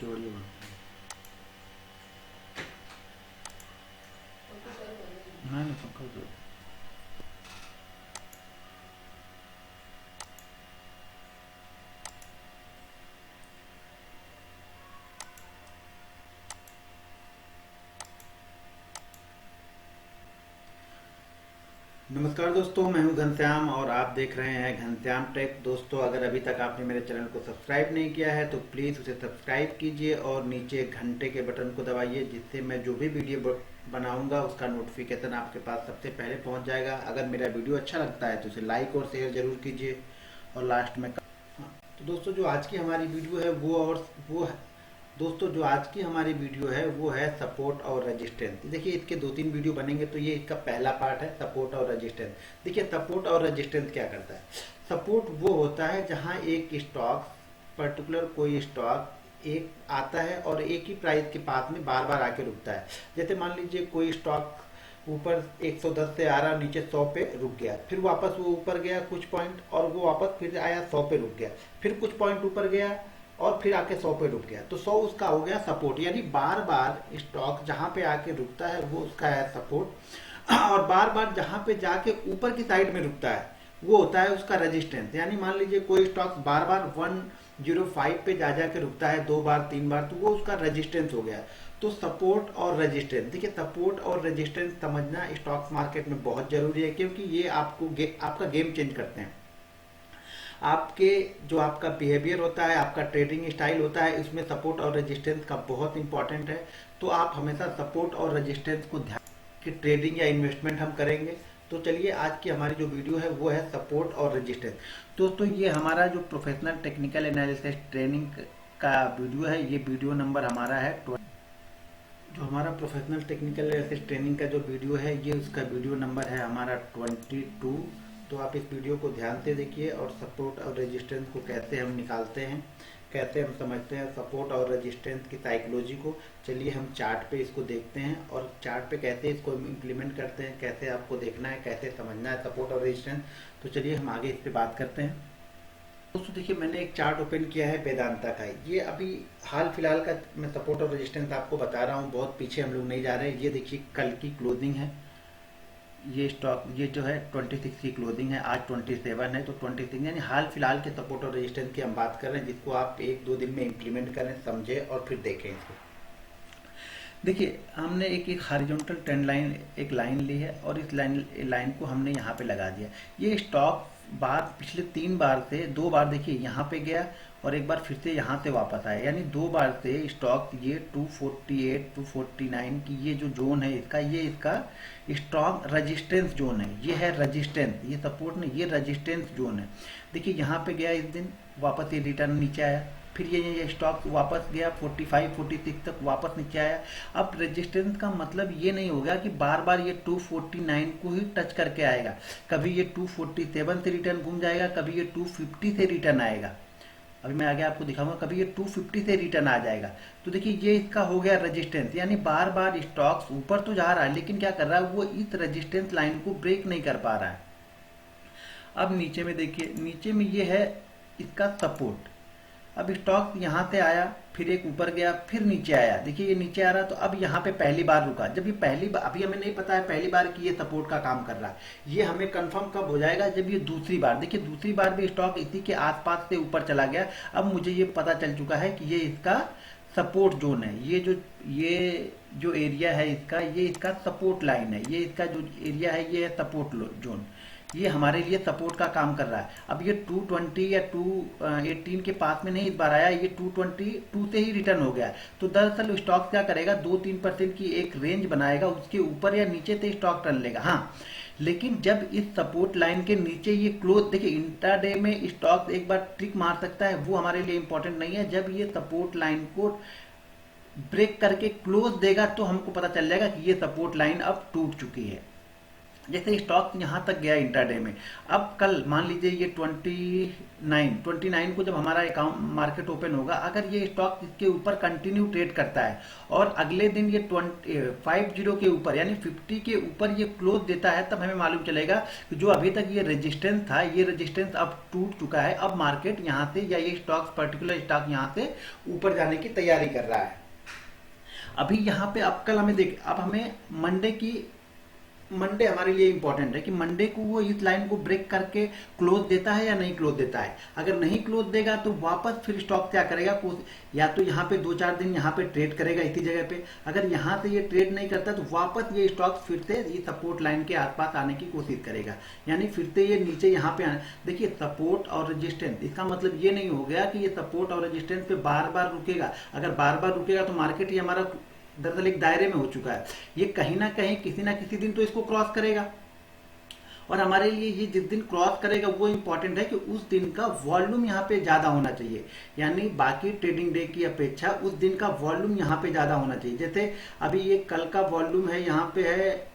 जोड़िए। नहीं नहीं पंखा जोड़। नमस्कार दोस्तों, मैं हूं घनश्याम और आप देख रहे हैं घनश्याम टेक। दोस्तों, अगर अभी तक आपने मेरे चैनल को सब्सक्राइब नहीं किया है तो प्लीज़ उसे सब्सक्राइब कीजिए और नीचे घंटे के बटन को दबाइए, जिससे मैं जो भी वीडियो बनाऊंगा उसका नोटिफिकेशन आपके पास सबसे पहले पहुंच जाएगा। अगर मेरा वीडियो अच्छा लगता है तो उसे लाइक और शेयर जरूर कीजिए। और लास्ट में तो दोस्तों, जो आज की हमारी वीडियो है वो है दोस्तों जो आज की हमारी वीडियो है वो है सपोर्ट और रेजिस्टेंस। देखिए, इसके 2-3 वीडियो बनेंगे, तो ये इसका पहला पार्ट है सपोर्ट और रेजिस्टेंस। देखिए, सपोर्ट और रेजिस्टेंस क्या करता है। सपोर्ट वो होता है जहां एक स्टॉक, पर्टिकुलर कोई स्टॉक एक आता है और एक ही प्राइस के पास में बार बार आके रुकता है। जैसे मान लीजिए कोई स्टॉक ऊपर 110 से आ रहा, नीचे 100 पे रुक गया, फिर वापस वो ऊपर गया कुछ पॉइंट और वो वापस फिर आया 100 पे रुक गया, फिर कुछ पॉइंट ऊपर गया और फिर आके 100 पे रुक गया, तो 100 उसका हो गया सपोर्ट। यानी बार बार स्टॉक जहां पे आके रुकता है वो उसका है सपोर्ट, और बार बार जहां पे जाके ऊपर की साइड में रुकता है वो होता है उसका रेजिस्टेंस। यानी मान लीजिए कोई स्टॉक बार बार 105 पे जा जाके रुकता है 2 बार 3 बार, तो वो उसका रेजिस्टेंस हो गया। तो सपोर्ट और रेजिस्टेंस, देखिए सपोर्ट और रेजिस्टेंस समझना स्टॉक मार्केट में बहुत जरूरी है, क्योंकि ये आपका गेम चेंज करते हैं। आपके जो आपका बिहेवियर होता है, आपका ट्रेडिंग स्टाइल होता है, इसमें सपोर्ट और रेजिस्टेंस का बहुत इंपॉर्टेंट है। तो आप हमेशा सपोर्ट और रेजिस्टेंस को ध्यान कि ट्रेडिंग या इन्वेस्टमेंट हम करेंगे। तो चलिए, आज की हमारी जो वीडियो है वो है सपोर्ट और रेजिस्टेंस। दोस्तों, ये हमारा जो प्रोफेशनल टेक्निकल एनालिसिस ट्रेनिंग का वीडियो है, ये वीडियो नंबर हमारा है जो हमारा प्रोफेशनल टेक्निकल एनालिसिस ट्रेनिंग का जो वीडियो है, ये उसका वीडियो नंबर है हमारा 22। तो आप इस वीडियो को ध्यान से देखिए और सपोर्ट और रेजिस्टेंस को कैसे हम निकालते हैं, कैसे हम समझते हैं सपोर्ट और रेजिस्टेंस की साइकोलॉजी को। चलिए हम चार्ट पे इसको देखते हैं और चार्ट पे कैसे इसको इम्प्लीमेंट करते हैं, कैसे आपको देखना है, कैसे समझना है सपोर्ट और रेजिस्टेंस। तो चलिए हम आगे इस पर बात करते हैं। दोस्तों देखिए, मैंने एक चार्ट ओपन किया है वेदांता का। ये अभी हाल फिलहाल का मैं सपोर्ट और रेजिस्टेंस आपको बता रहा हूँ, बहुत पीछे हम लोग नहीं जा रहे हैं। ये देखिए, कल की क्लोजिंग है, ये स्टॉक ये जो है 26 की क्लोजिंग है, आज 27 है, तो 26 यानी हाल फिलहाल के सपोर्ट और रेजिस्टेंस की हम बात कर रहे हैं, जिसको आप 1-2 दिन में इम्प्लीमेंट करें, समझे और फिर देखें इसको। देखिए, हमने एक हॉरिजॉन्टल ट्रेंड लाइन, एक लाइन ली है और इस लाइन को हमने यहाँ पे लगा दिया। ये स्टॉक पिछले 3 बार से 2 बार देखिए यहाँ पे गया और एक बार फिर से यहाँ से वापस आया, यानी 2 बार से स्टॉक ये 248 249 की ये जो जोन है इसका, ये इसका स्टॉक रेजिस्टेंस जोन है। ये है रेजिस्टेंस, ये सपोर्ट नहीं, ये रेजिस्टेंस जोन है। देखिए यहाँ पे गया इस दिन, वापस ये रिटर्न नीचे आया, फिर ये स्टॉक वापस गया 45 46 तक वापस नीचे आया। अब रेजिस्टेंस का मतलब ये नहीं होगा कि बार बार ये 249 को ही टच करके आएगा। कभी ये 247 से रिटर्न घूम जाएगा, कभी ये 250 से रिटर्न आएगा। अभी मैं आगे आपको दिखाऊंगा, कभी ये 250 से रिटर्न आ जाएगा। तो देखिए, ये इसका हो गया रेजिस्टेंस, यानी बार बार स्टॉक्स ऊपर तो जा रहा है लेकिन क्या कर रहा है, वो इस रेजिस्टेंस लाइन को ब्रेक नहीं कर पा रहा है। अब नीचे में देखिए, नीचे में ये है इसका सपोर्ट। अब स्टॉक यहाँ से आया, फिर एक ऊपर गया, फिर नीचे आया। देखिए ये नीचे आ रहा, तो अब यहाँ पे पहली बार रुका। जब ये पहली बार, अभी हमें नहीं पता है पहली बार कि ये सपोर्ट का काम कर रहा है, ये हमें कंफर्म कब हो जाएगा, जब ये दूसरी बार, देखिए दूसरी बार भी स्टॉक इसी के आसपास से ऊपर चला गया। अब मुझे ये पता चल चुका है कि ये इसका सपोर्ट जोन है। ये जो एरिया है इसका, ये इसका सपोर्ट लाइन है। ये इसका जो एरिया है ये है सपोर्ट जोन, ये हमारे लिए सपोर्ट का काम कर रहा है। अब ये 220 या 218 के पास में नहीं इस बार आया, ये 222 से ही रिटर्न हो गया। तो दरअसल स्टॉक क्या करेगा, 2-3% की एक रेंज बनाएगा, उसके ऊपर या नीचे से स्टॉक टर्न लेगा। हाँ, लेकिन जब इस सपोर्ट लाइन के नीचे ये क्लोज, देखिए इंट्राडे में स्टॉक एक बार ट्रिक मार सकता है, वो हमारे लिए इंपॉर्टेंट नहीं है। जब ये सपोर्ट लाइन को ब्रेक करके क्लोज देगा तो हमको पता चल जाएगा कि ये सपोर्ट लाइन अब टूट चुकी है। जैसे स्टॉक यहाँ तक गया इंट्राडे में, अब कल मान लीजिए ये 29 को जब हमारा अकाउंट मार्केट ओपन होगा, अगर ये स्टॉक इसके ऊपर कंटिन्यू ट्रेड करता है और अगले दिन ये 50 के ऊपर यानी 50 के ऊपर ये क्लोज देता है, तब हमें मालूम चलेगा कि जो अभी तक ये रेजिस्टेंस था, ये रेजिस्टेंस अब टूट चुका है। अब मार्केट यहाँ से या ये स्टॉक पर्टिकुलर स्टॉक यहाँ से ऊपर जाने की तैयारी कर रहा है। अभी यहाँ पे अब कल हमें अब हमें मंडे हमारे लिए इंपॉर्टेंट है कि मंडे को वो इस लाइन को ब्रेक करके क्लोज देता है या नहीं क्लोज देता है। अगर नहीं क्लोज देगा तो वापस फिर स्टॉक क्या करेगा, या तो यहाँ पे 2-4 दिन यहाँ पे ट्रेड करेगा इसी जगह पे। अगर यहाँ से ये ट्रेड नहीं करता तो वापस ये स्टॉक फिर से ये सपोर्ट लाइन के आसपास आने की कोशिश करेगा, यानी फिर से ये नीचे यहाँ पे देखिए सपोर्ट और रेजिस्टेंस, इसका मतलब ये नहीं हो गया कि ये सपोर्ट और रेजिस्टेंस पे बार बार रुकेगा। अगर बार बार रुकेगा तो मार्केट ही हमारा दरअसल एक दायरे में हो चुका है, ये कहीं ना कहीं किसी ना किसी दिन तो इसको क्रॉस करेगा। और हमारे लिए ये जिस दिन क्रॉस करेगा वो इंपॉर्टेंट है कि उस दिन का वॉल्यूम यहाँ पे ज्यादा होना चाहिए, यानी बाकी ट्रेडिंग डे की अपेक्षा उस दिन का वॉल्यूम यहाँ पे ज्यादा होना चाहिए। जैसे अभी ये कल का वॉल्यूम है, यहाँ पे है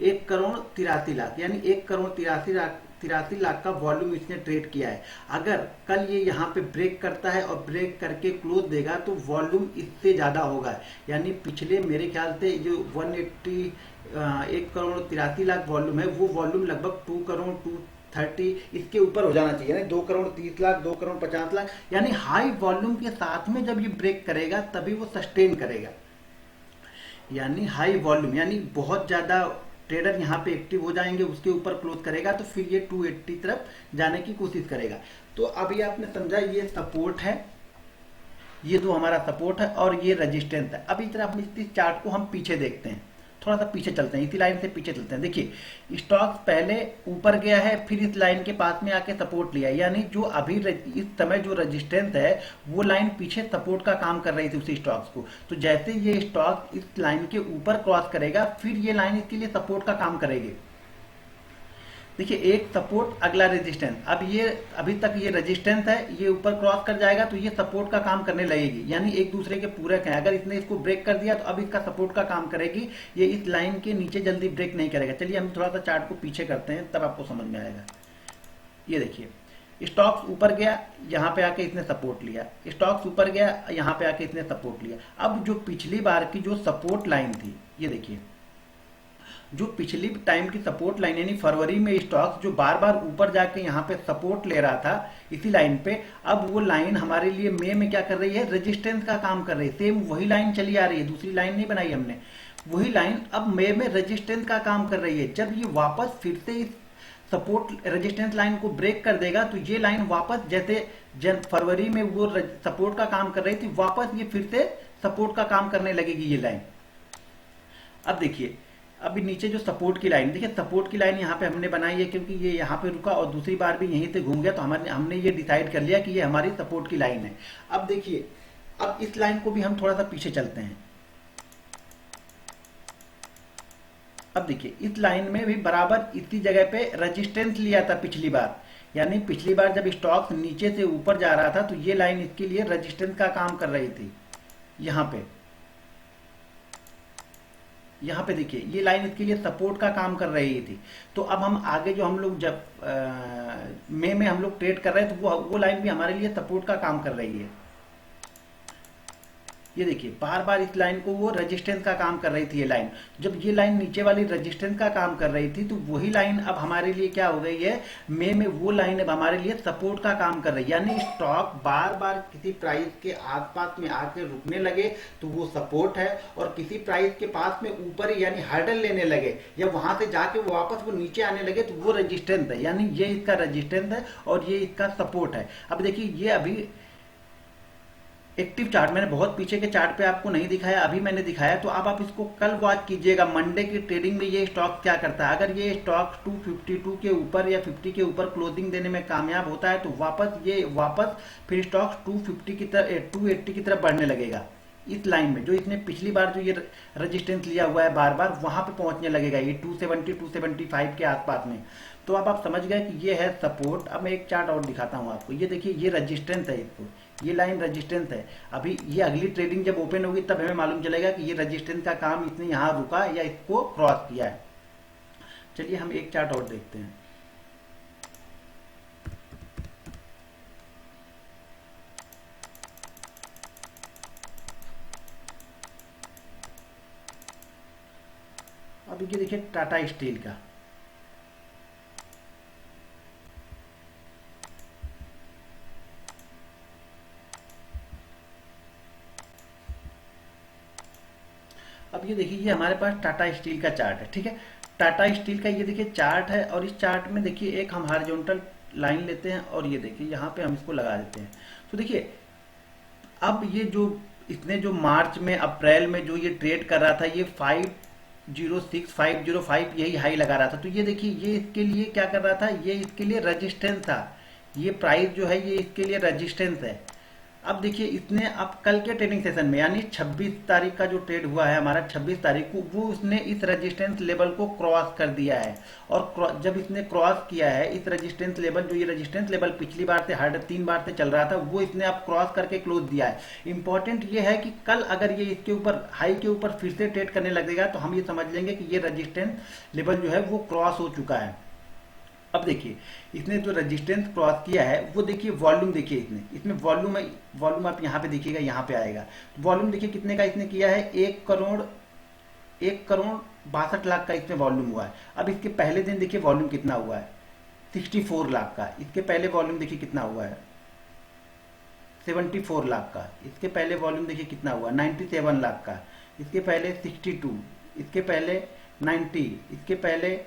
1,83,00,000, यानी 1,83,00,000 का वॉल्यूम इसने ट्रेड किया है। अगर कल ये यहाँ पे ब्रेक करता है और ब्रेक करके क्लोज देगा तो वॉल्यूम इससे ज्यादा होगा, यानी पिछले मेरे ख्याल से जो 1,83,00,000 वॉल्यूम है, वो वॉल्यूम लगभग 2,02,30 इसके ऊपर हो जाना चाहिए, यानी 2,30,00,000, 2,50,00,000, यानी हाई वॉल्यूम के साथ में जब ये ब्रेक करेगा तभी वो सस्टेन करेगा। यानी हाई वॉल्यूम यानी बहुत ज्यादा ट्रेडर यहाँ पे एक्टिव हो जाएंगे, उसके ऊपर क्लोज करेगा तो फिर ये 280 तरफ जाने की कोशिश करेगा। तो अभी आपने समझा ये सपोर्ट है, ये जो हमारा सपोर्ट है और ये रेजिस्टेंस है। अभी तरह अपने इस चार्ट को हम पीछे देखते हैं, थोड़ा सा पीछे चलते हैं, इसी लाइन से पीछे चलते हैं। देखिए स्टॉक पहले ऊपर गया है, फिर इस लाइन के पास में आके सपोर्ट लिया, यानी जो अभी इस समय जो रेजिस्टेंस है वो लाइन पीछे सपोर्ट का काम कर रही थी उसी स्टॉक्स को। तो जैसे ये स्टॉक इस लाइन के ऊपर क्रॉस करेगा फिर ये लाइन इसके लिए सपोर्ट का काम करेगी। देखिए एक सपोर्ट अगला रेजिस्टेंस, अब ये अभी तक ये रेजिस्टेंस है, ये ऊपर क्रॉस कर जाएगा तो ये सपोर्ट का काम करने लगेगी, यानी एक दूसरे के पूरक हैं। अगर इसने इसको ब्रेक कर दिया तो अब इसका सपोर्ट का काम करेगी, ये इस लाइन के नीचे जल्दी ब्रेक नहीं करेगा। चलिए हम थोड़ा सा चार्ट को पीछे करते हैं तब आपको समझ में आएगा। ये देखिए स्टॉक्स ऊपर गया, यहाँ पे आके इसने सपोर्ट लिया, स्टॉक्स ऊपर गया, यहाँ पे आके इसने सपोर्ट लिया। अब जो पिछली बार की जो सपोर्ट लाइन थी, ये देखिए जो पिछली टाइम की सपोर्ट लाइन यानी फरवरी में स्टॉक्स जो बार बार ऊपर जाके यहाँ पे सपोर्ट ले रहा था इसी लाइन पे, अब वो लाइन हमारे लिए मई में क्या कर रही है, रेजिस्टेंस का काम कर रही है। सेम वही लाइन चली आ रही है, दूसरी लाइन नहीं बनाई हमने, वही लाइन अब मई में रेजिस्टेंस का काम कर रही है। जब ये वापस फिर से इस सपोर्ट रेजिस्टेंस लाइन को ब्रेक कर देगा तो ये लाइन वापस जैसे फरवरी में वो सपोर्ट का काम कर रही थी, वापस ये फिर से सपोर्ट का काम करने लगेगी ये लाइन। अब देखिए अभी नीचे जो सपोर्ट की लाइन, देखिए सपोर्ट की लाइन यहाँ पे हमने बनाई है क्योंकि ये यहाँ पे रुका और दूसरी बार भी यहीं से घूम गया, तो हमने ये डिसाइड कर लिया कि ये हमारी सपोर्ट की लाइन है। अब देखिए अब इस लाइन को भी हम थोड़ा सा पीछे चलते हैं। अब देखिए इस लाइन में भी बराबर इसी जगह पे रेजिस्टेंस लिया था पिछली बार, यानी पिछली बार जब स्टॉक नीचे से ऊपर जा रहा था तो ये लाइन इसके लिए रेजिस्टेंस का काम कर रही थी। यहाँ पे देखिए ये लाइन इसके लिए सपोर्ट का काम कर रही थी। तो अब हम आगे जो हम लोग जब मई में हम लोग ट्रेड कर रहे हैं तो वो लाइन भी हमारे लिए सपोर्ट का काम कर रही है। ये देखिए बार बार इस लाइन को वो रेजिस्टेंस का काम कर रही थी। ये लाइन जब ये लाइन नीचे वाली रेजिस्टेंस का काम कर रही थी तो वही लाइन अब हमारे लिए क्या हो गई है, मई में वो लाइन अब हमारे लिए सपोर्ट का काम कर रही है। यानी स्टॉक बार बार किसी प्राइस के आसपास में आकर रुकने लगे तो वो सपोर्ट है, और किसी प्राइस के पास में ऊपर यानी हर्डल लेने लगे या वहां से जाके वो वापस वो नीचे आने लगे तो वो रेजिस्टेंस है, यानी ये इसका रेजिस्टेंस है और ये इसका सपोर्ट है। अब देखिए ये अभी एक्टिव चार्ट मैंने बहुत पीछे के चार्ट पे आपको नहीं दिखाया, अभी मैंने दिखाया, तो अब आप इसको कल वॉच कीजिएगा मंडे की ट्रेडिंग में ये स्टॉक क्या करता है। अगर ये स्टॉक 252 के ऊपर या 50 के ऊपर क्लोजिंग देने में कामयाब होता है तो वापस फिर स्टॉक 250 की तरफ 280 की तरफ बढ़ने लगेगा। इस लाइन में जो इसने पिछली बार जो ये रेजिस्टेंस लिया हुआ है बार बार वहां पे पहुंचने लगेगा, ये 270 275 के आसपास में। तो अब आप समझ गए कि ये है सपोर्ट। अब मैं एक चार्ट और दिखाता हूं आपको, ये देखिए ये रेजिस्टेंस है, इसको ये लाइन रेजिस्टेंस है। अभी ये अगली ट्रेडिंग जब ओपन होगी तब हमें मालूम चलेगा कि ये रेजिस्टेंस का काम इसने यहाँ रुका या इसको क्रॉस किया है। चलिए हम एक चार्ट और देखते हैं। अब ये देखिए टाटा स्टील का, अब ये देखिए ये हमारे पास टाटा स्टील का चार्ट है, ठीक है। टाटा स्टील का ये देखिए चार्ट है और इस चार्ट में देखिए एक हम हॉरिजॉन्टल लाइन लेते हैं और ये देखिए यहाँ पे हम इसको लगा देते हैं। तो देखिए अब ये जो इसने जो मार्च में अप्रैल में जो ये ट्रेड कर रहा था, ये 506 505 यही हाई लगा रहा था। तो ये देखिए ये इसके लिए क्या कर रहा था, ये इसके लिए रेजिस्टेंस था। ये प्राइस जो है ये इसके लिए रेजिस्टेंस है। अब देखिए इसने अब कल के ट्रेडिंग सेशन में यानी 26 तारीख का जो ट्रेड हुआ है हमारा 26 तारीख को, वो उसने इस रेजिस्टेंस लेवल को क्रॉस कर दिया है। और जब इसने क्रॉस किया है इस रेजिस्टेंस लेवल, जो ये रेजिस्टेंस लेवल पिछली बार से 3.5 से चल रहा था, वो इसने अब क्रॉस करके क्लोज दिया है। इंपॉर्टेंट ये है कि कल अगर ये इसके ऊपर हाई के ऊपर फिर से ट्रेड करने लगेगा तो हम ये समझ लेंगे कि ये रेजिस्टेंस लेवल जो है वो क्रॉस हो चुका है। अब देखिए इसने जो रेजिस्टेंस क्रॉस किया है वो देखिए वॉल्यूम देखिए इसमें वॉल्यूम है, वॉल्यूम आप यहाँ पे देखिएगा, यहाँ पे आएगा वॉल्यूम देखिए कितने का इसने किया है, 1,62,00,000 का इसमें वॉल्यूम हुआ है। अब इसके पहले दिन देखिए वॉल्यूम कितना हुआ है, 64 लाख का। इसके पहले वॉल्यूम देखिए कितना हुआ है, 74 लाख का। इसके पहले वॉल्यूम देखिए कितना हुआ, 97 लाख का। इसके पहले 62, इसके पहले 90, इसके पहले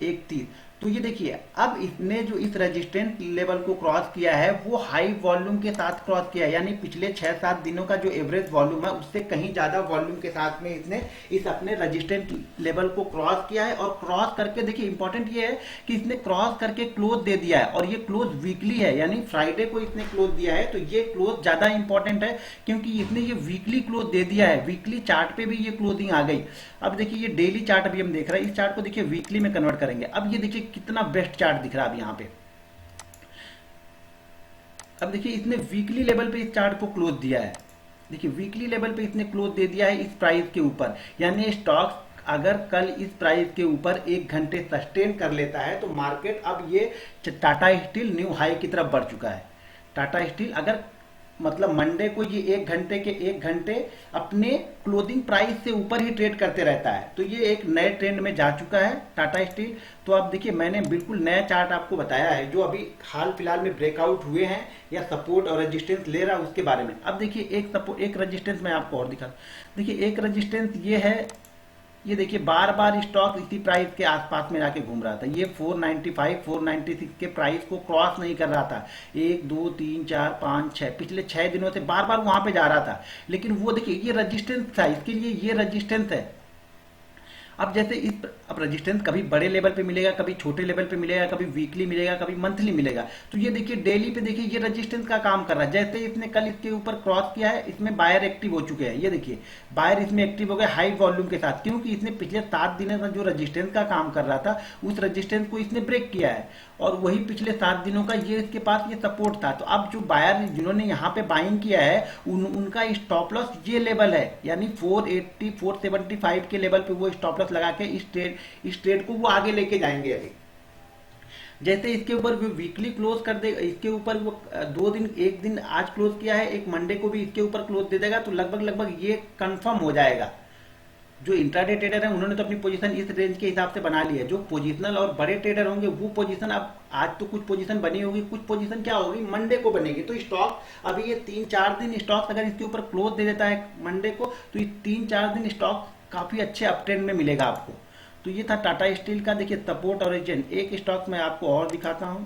31। तो ये देखिए अब इसने जो इस रेजिस्टेंस लेवल को क्रॉस किया है वो हाई वॉल्यूम के साथ क्रॉस किया है, यानी पिछले 6-7 दिनों का जो एवरेज वॉल्यूम है उससे कहीं ज्यादा वॉल्यूम के साथ में इसने इस अपने रेजिस्टेंस लेवल को क्रॉस किया है। और क्रॉस करके देखिए इंपॉर्टेंट ये है कि इसने क्रॉस करके क्लोज दे दिया है और ये क्लोज वीकली है, यानी फ्राइडे को इसने क्लोज दिया है। तो ये क्लोज ज्यादा इंपॉर्टेंट है क्योंकि इसने ये वीकली क्लोज दे दिया है, वीकली चार्ट पे भी ये क्लोजिंग आ गई। अब देखिए ये डेली चार्ट अभी हम देख रहे हैं, इस चार्ट को देखिए वीकली में कन्वर्ट करेंगे। अब ये देखिए कितना बेस्ट चार्ट दिख रहा है अब यहाँ पे। अब देखिए इसने वीकली लेवल पे इस चार्ट को क्लोज दिया है, देखिए वीकली लेवल पे इसने क्लोज दे दिया है इस प्राइस के ऊपर। यानी स्टॉक्स अगर कल इस प्राइस के ऊपर 1 घंटे सस्टेन कर लेता है तो मार्केट अब ये टाटा स्टील न्यू हाई की तरफ बढ़ चुका है। टाटा स्टील अगर मतलब मंडे को ये 1 घंटे अपने क्लोजिंग प्राइस से ऊपर ही ट्रेड करते रहता है तो ये एक नए ट्रेंड में जा चुका है टाटा स्टील। तो अब देखिए मैंने बिल्कुल नया चार्ट आपको बताया है जो अभी हाल फिलहाल में ब्रेकआउट हुए हैं या सपोर्ट और रेजिस्टेंस ले रहा है उसके बारे में। अब देखिए एक रेजिस्टेंस मैं आपको और दिखा, देखिए एक रेजिस्टेंस ये है, ये देखिए बार बार स्टॉक इसी प्राइस के आसपास में जाके घूम रहा था। ये 495 496 के प्राइस को क्रॉस नहीं कर रहा था, 1 2 3 4 5 6 पिछले 6 दिनों से बार बार वहां पे जा रहा था। लेकिन वो देखिए ये रेजिस्टेंस था, इसके लिए ये रेजिस्टेंस है। अब जैसे अब रेजिस्टेंस कभी बड़े लेवल पे मिलेगा, कभी छोटे लेवल पे मिलेगा, कभी वीकली मिलेगा, कभी मंथली मिलेगा। तो ये देखिए डेली पे देखिए ये रेजिस्टेंस का काम कर रहा है। जैसे इसने कल इसके ऊपर क्रॉस किया है, इसमें बायर एक्टिव हो चुके हैं। ये देखिए बायर इसमें एक्टिव हो गए हाई वॉल्यूम के साथ, क्योंकि इसने पिछले 7 दिनों का जो रेजिस्टेंस का काम कर रहा था उस रेजिस्टेंस को इसने ब्रेक किया है और वही पिछले 7 दिनों का ये इसके पास ये सपोर्ट था। तो अब जो बायर जिन्होंने यहाँ पे बाइंग किया है उनका स्टॉप लॉस ये लेवल है, यानी 480 475 के लेवल पे वो स्टॉप लॉस लगा के इस ट्रेड को वो आगे लेके जाएंगे। अभी जैसे इसके ऊपर वो वीकली क्लोज कर देगा, इसके ऊपर वो 2 दिन, एक दिन आज क्लोज किया है, एक मंडे को भी इसके ऊपर क्लोज दे देगा तो लगभग ये कंफर्म हो जाएगा। जो इंट्राडे ट्रेडर है उन्होंने तो अपनी पोजीशन इस रेंज के हिसाब से बना ली है। जो पोजीशनल और बड़े ट्रेडर होंगे वो पोजीशन अब आज तो कुछ पोजीशन बनी होगी, कुछ पोजीशन क्या होगी मंडे को बनेगी। तो स्टॉक अभी ये 3-4 दिन स्टॉक अगर इसके ऊपर क्लोज दे देता है मंडे को तो ये 3-4 दिन स्टॉक काफी अच्छे अपट्रेंड में मिलेगा आपको। तो ये था टाटा स्टील का देखिए सपोर्ट और रेजिस्टेंस। एक स्टॉक मैं आपको और दिखाता हूं,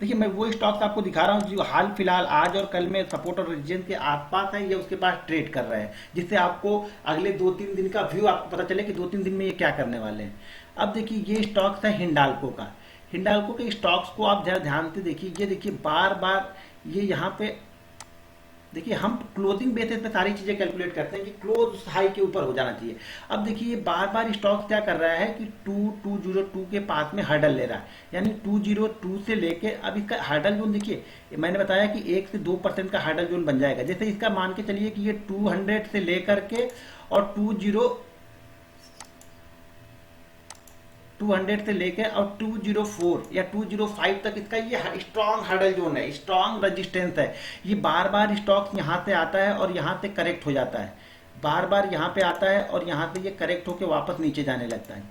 देखिए मैं वो स्टॉक्स आपको दिखा रहा हूँ जो हाल फिलहाल आज और कल में सपोर्ट और रेजिस्टेंस के आसपास है या उसके पास ट्रेड कर रहे हैं, जिससे आपको अगले 2-3 दिन का व्यू आपको पता चले कि 2-3 दिन में ये क्या करने वाले हैं। अब देखिए ये स्टॉक्स है हिंडाल्को का। हिंडाल्को के स्टॉक्स को आप जरा ध्यान से देखिए, ये देखिए बार बार ये यहाँ पे देखिए हम क्लोजिंग बेसिस पे सारी चीजें कैलकुलेट करते हैं कि क्लोज हाई के ऊपर हो जाना चाहिए। अब देखिए बार बार स्टॉक क्या कर रहा है कि 2202 के पास में हर्डल ले रहा है, यानी 202 से लेके अब इसका हर्डल जोन देखिए, मैंने बताया कि 1 से 2% का हर्डल जोन बन जाएगा। जैसे इसका मान के चलिए कि ये 200 से लेकर के और 200 से लेकर और 204 या 205 तक इसका ये स्ट्रॉन्ग हर्डल जोन है, स्ट्रॉन्ग रेजिस्टेंस है। ये बार बार स्टॉक यहाँ से आता है और यहाँ से करेक्ट हो जाता है, बार बार यहाँ पे आता है और यहाँ से ये करेक्ट होकर वापस नीचे जाने लगता है।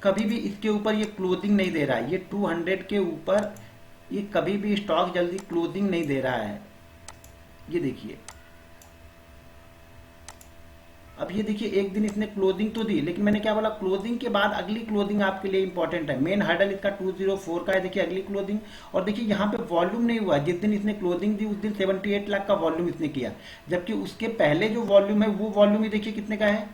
कभी भी इसके ऊपर ये क्लोजिंग नहीं दे रहा है, ये 200 के ऊपर ये कभी भी स्टॉक जल्दी क्लोजिंग नहीं दे रहा है। ये देखिए अब ये देखिए एक दिन इसने क्लोजिंग तो दी, लेकिन मैंने क्या बोला, क्लोजिंग के बाद अगली क्लोजिंग आपके लिए इंपॉर्टेंट है। मेन हर्डल इसका 204 का है, देखिए अगली क्लोजिंग। और देखिए यहाँ पे वॉल्यूम नहीं हुआ, जिस दिन इसने क्लोजिंग दी उस दिन 78 लाख का वॉल्यूम इसने किया, जबकि उसके पहले जो वॉल्यूम है वो वॉल्यूम ही देखिए कितने का है,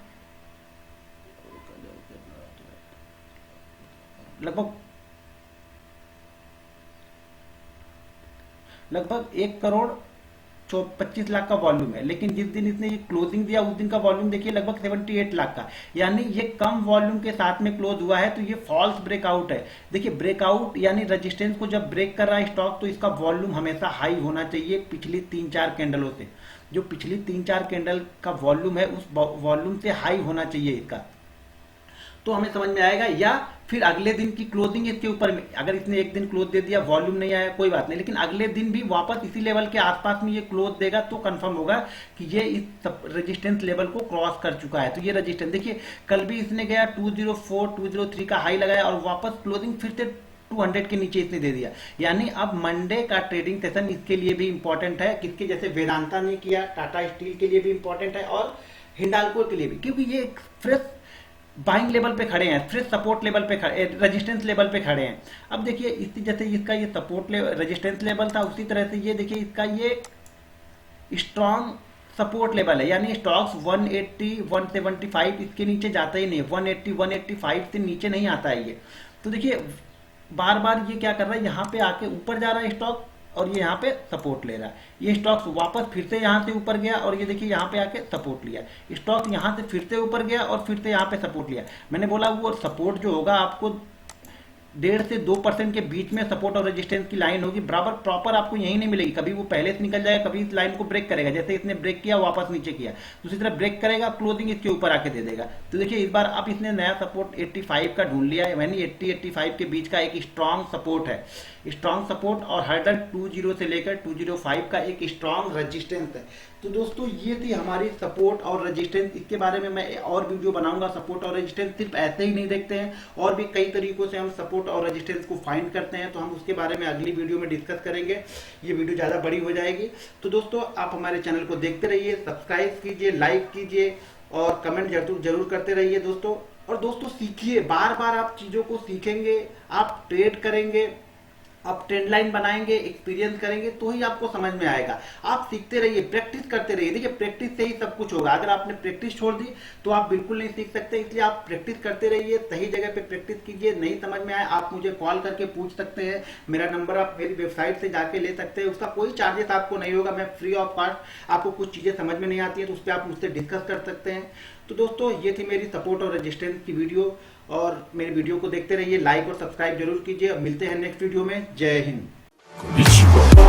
लगभग 1 करोड़ 25 लाख का वॉल्यूम है। लेकिन जिस दिन इसने ये क्लोजिंग दिया उस दिन का वॉल्यूम देखिए लगभग 78 लाख का, यानी ये कम वॉल्यूम के साथ में क्लोज हुआ है, तो ये फॉल्स ब्रेकआउट है। देखिए ब्रेकआउट यानी रेजिस्टेंस को जब ब्रेक कर रहा है स्टॉक, तो इसका वॉल्यूम हमेशा हाई होना चाहिए पिछली 3-4 कैंडलों से। जो पिछली 3-4 कैंडल का वॉल्यूम है उस वॉल्यूम से हाई होना चाहिए इसका, तो हमें समझ में आएगा। या फिर अगले दिन की क्लोजिंग इसके ऊपर में, अगर इसने एक दिन क्लोज दे दिया वॉल्यूम नहीं आया कोई बात नहीं, लेकिन अगले दिन भी वापस इसी लेवल के आसपास में ये क्लोज देगा तो कंफर्म होगा कि ये इस रेजिस्टेंस लेवल को क्रॉस कर चुका है। तो ये रेजिस्टेंस देखिए कल भी इसने गया 204 203 का हाई लगाया और वापस क्लोजिंग फिर से 200 के नीचे इसने दे दिया। यानी अब मंडे का ट्रेडिंग सेशन इसके लिए भी इंपॉर्टेंट है, किसके जैसे वेदांता ने किया, टाटा स्टील के लिए भी इंपॉर्टेंट है और हिंडाल्को के लिए भी, क्योंकि ये एक फ्रेश बाइंग लेवल पे खड़े हैं, फ्रेश सपोर्ट लेवल पे खड़े, रेजिस्टेंस लेवल पे खड़े हैं। अब देखिए इसी जैसे इसका ये सपोर्ट रेजिस्टेंस लेवल था, उसी तरह से ये देखिए इसका ये स्ट्रॉन्ग सपोर्ट लेवल है, यानी स्टॉक्स 180 175 इसके नीचे जाता ही नहीं, 180 185 से नीचे नहीं आता है ये। तो देखिए बार बार ये क्या कर रहा है, यहाँ पे आके ऊपर जा रहा है स्टॉक और ये यहाँ पे सपोर्ट ले रहा है। ये स्टॉक वापस फिर से यहाँ से ऊपर गया और ये देखिए यहाँ पे आके सपोर्ट लिया, स्टॉक यहाँ से फिर से ऊपर गया और फिर से यहाँ पे सपोर्ट लिया। मैंने बोला वो सपोर्ट जो होगा आपको 1.5 से 2% के बीच में सपोर्ट और रेजिस्टेंस की लाइन होगी, बराबर प्रॉपर आपको यही नहीं मिलेगी। कभी वो पहले से निकल जाएगा, कभी इस लाइन को ब्रेक करेगा, जैसे इसने ब्रेक किया वापस नीचे किया, दूसरी तरफ ब्रेक करेगा क्लोजिंग इसके ऊपर आके दे देगा। तो देखिए इस बार अब इसने नया सपोर्ट 85 का ढूंढ लिया है, यानी 80-85 के बीच का एक स्ट्रॉन्ग सपोर्ट है, स्ट्रॉन्ग सपोर्ट और हर्डल 20 से लेकर 205 का एक स्ट्रॉन्ग रेजिस्टेंस है। तो दोस्तों ये थी हमारी सपोर्ट और रेजिस्टेंस, इसके बारे में मैं और वीडियो बनाऊंगा। सपोर्ट और रेजिस्टेंस सिर्फ ऐसे ही नहीं देखते हैं, और भी कई तरीकों से हम सपोर्ट और रेजिस्टेंस को फाइंड करते हैं, तो हम उसके बारे में अगली वीडियो में डिस्कस करेंगे। ये वीडियो ज़्यादा बड़ी हो जाएगी। तो दोस्तों आप हमारे चैनल को देखते रहिए, सब्सक्राइब कीजिए, लाइक कीजिए और कमेंट जरूर करते रहिए दोस्तों। और दोस्तों सीखिए, बार बार आप चीज़ों को सीखेंगे, आप ट्रेड करेंगे, आप ट्रेंड लाइन बनाएंगे, एक्सपीरियंस करेंगे तो ही आपको समझ में आएगा। आप सीखते रहिए, प्रैक्टिस करते रहिए। देखिए प्रैक्टिस से ही सब कुछ होगा, अगर आपने प्रैक्टिस छोड़ दी तो आप बिल्कुल नहीं सीख सकते। इसलिए आप प्रैक्टिस करते रहिए, सही जगह पे प्रैक्टिस कीजिए। नहीं समझ में आए आप मुझे कॉल करके पूछ सकते हैं, मेरा नंबर आप मेरी वेबसाइट से जाके ले सकते हैं, उसका कोई चार्जेस आपको नहीं होगा। मैं फ्री ऑफ कॉस्ट, आपको कुछ चीजें समझ में नहीं आती है तो उस पर आप मुझसे डिस्कस कर सकते हैं। तो दोस्तों ये थी मेरी सपोर्ट और रेजिस्टेंस की वीडियो, और मेरी वीडियो को देखते रहिए, लाइक और सब्सक्राइब जरूर कीजिए। मिलते हैं नेक्स्ट वीडियो में। जय हिंद।